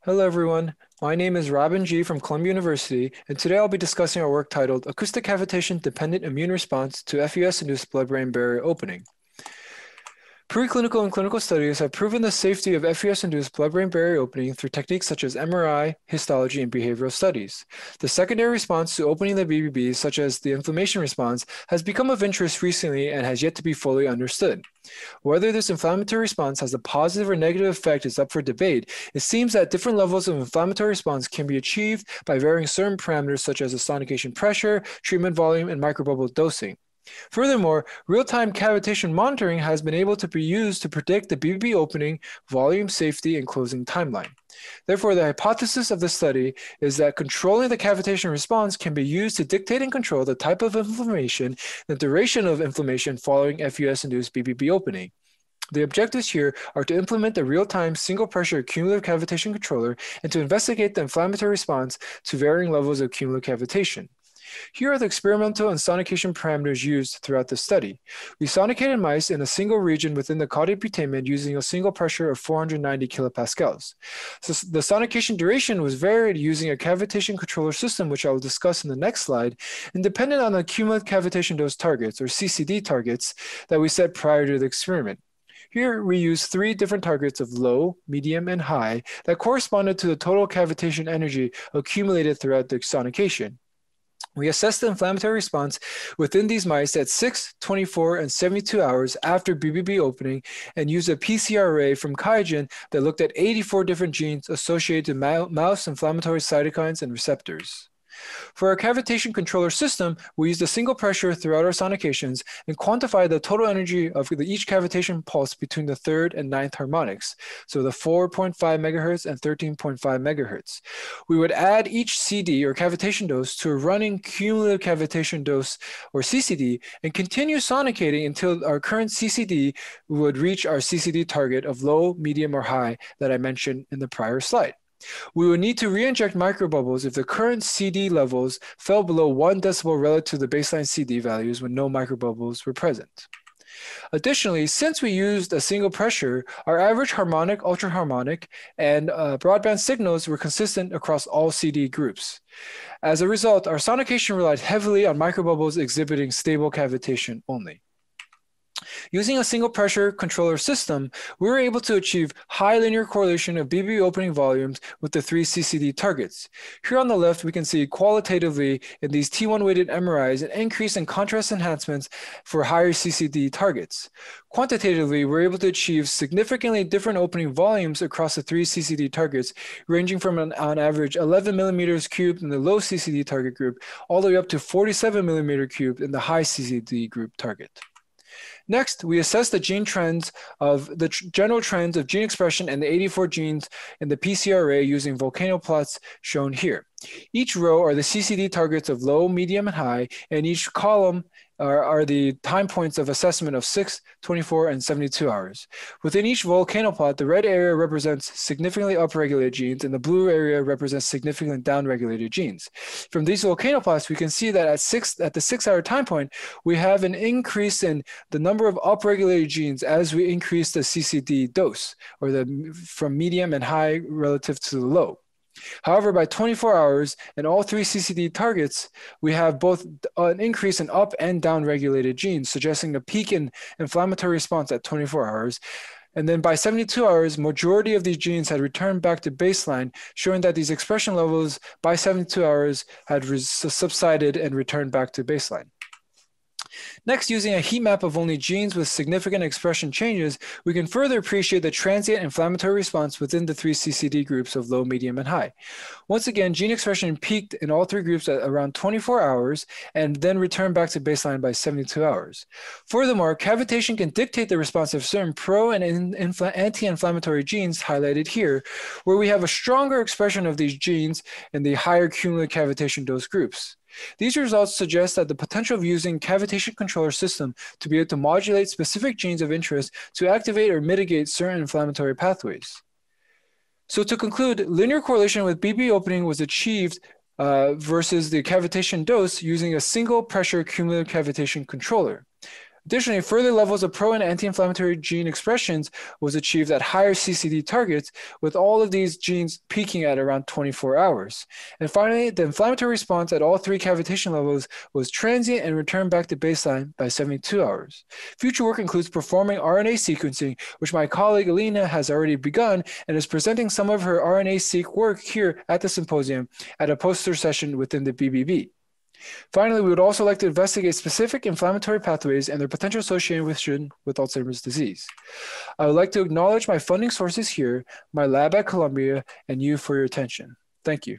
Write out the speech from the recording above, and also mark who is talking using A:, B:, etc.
A: Hello everyone, my name is Robin G. from Columbia University, and today I'll be discussing our work titled Acoustic Cavitation Dependent Immune Response to FUS-Induced Blood-Brain Barrier Opening. Preclinical and clinical studies have proven the safety of FUS-induced blood-brain barrier opening through techniques such as MRI, histology, and behavioral studies. The secondary response to opening the BBB, such as the inflammation response, has become of interest recently and has yet to be fully understood. Whether this inflammatory response has a positive or negative effect is up for debate. It seems that different levels of inflammatory response can be achieved by varying certain parameters such as the sonication pressure, treatment volume, and microbubble dosing. Furthermore, real-time cavitation monitoring has been able to be used to predict the BBB opening, volume, safety, and closing timeline. Therefore, the hypothesis of the study is that controlling the cavitation response can be used to dictate and control the type of inflammation and the duration of inflammation following FUS-induced BBB opening. The objectives here are to implement a real-time single-pressure cumulative cavitation controller and to investigate the inflammatory response to varying levels of cumulative cavitation. Here are the experimental and sonication parameters used throughout the study. We sonicated mice in a single region within the caudate putamen using a single pressure of 490 kilopascals. So the sonication duration was varied using a cavitation controller system, which I will discuss in the next slide, and dependent on the cumulative cavitation dose targets, or CCD targets, that we set prior to the experiment. Here we use 3 different targets of low, medium, and high that corresponded to the total cavitation energy accumulated throughout the sonication. We assessed the inflammatory response within these mice at 6, 24, and 72 hours after BBB opening and used a PCR array from QIAGEN that looked at 84 different genes associated to mouse inflammatory cytokines and receptors. For our cavitation controller system, we used a single pressure throughout our sonications and quantified the total energy of each cavitation pulse between the 3rd and 9th harmonics, so the 4.5 megahertz and 13.5 megahertz. We would add each CD, or cavitation dose, to a running cumulative cavitation dose, or CCD, and continue sonicating until our current CCD would reach our CCD target of low, medium, or high that I mentioned in the prior slide. We would need to re-inject microbubbles if the current CD levels fell below 1 decibel relative to the baseline CD values when no microbubbles were present. Additionally, since we used a single pressure, our average harmonic, ultraharmonic, and broadband signals were consistent across all CD groups. As a result, our sonication relied heavily on microbubbles exhibiting stable cavitation only. Using a single pressure controller system, we were able to achieve high linear correlation of BBB opening volumes with the 3 CCD targets. Here on the left, we can see qualitatively in these T1 weighted MRIs an increase in contrast enhancements for higher CCD targets. Quantitatively, we're able to achieve significantly different opening volumes across the 3 CCD targets, ranging from on average 11 millimeters cubed in the low CCD target group, all the way up to 47 millimeter cubed in the high CCD group target. Next, we assess the gene trends of the general trends of gene expression and the 84 genes in the PCR array using volcano plots shown here. Each row are the CCD targets of low, medium, and high, and each column are the time points of assessment of 6, 24, and 72 hours. Within each volcano plot, the red area represents significantly upregulated genes, and the blue area represents significantly downregulated genes. From these volcano plots, we can see that at the 6-hour time point, we have an increase in the number of upregulated genes as we increase the CCD dose, or from medium and high relative to the low. However, by 24 hours in all 3 CCD targets, we have both an increase in up and down regulated genes, suggesting a peak in inflammatory response at 24 hours. And then by 72 hours, majority of these genes had returned back to baseline, showing that these expression levels by 72 hours had subsided and returned back to baseline. Next, using a heat map of only genes with significant expression changes, we can further appreciate the transient inflammatory response within the 3 CCD groups of low, medium, and high. Once again, gene expression peaked in all 3 groups at around 24 hours and then returned back to baseline by 72 hours. Furthermore, cavitation can dictate the response of certain pro and anti-inflammatory genes highlighted here, where we have a stronger expression of these genes in the higher cumulative cavitation dose groups. These results suggest that the potential of using cavitation controller system to be able to modulate specific genes of interest to activate or mitigate certain inflammatory pathways. So to conclude, linear correlation with BB opening was achieved versus the cavitation dose using a single pressure cumulative cavitation controller. Additionally, further levels of pro and anti-inflammatory gene expressions was achieved at higher CCD targets, with all of these genes peaking at around 24 hours. And finally, the inflammatory response at all three cavitation levels was transient and returned back to baseline by 72 hours. Future work includes performing RNA sequencing, which my colleague Alina has already begun and is presenting some of her RNA-seq work here at the symposium at a poster session within the BBB. Finally, we would also like to investigate specific inflammatory pathways and their potential association with Alzheimer's disease. I would like to acknowledge my funding sources here, my lab at Columbia, and you for your attention. Thank you.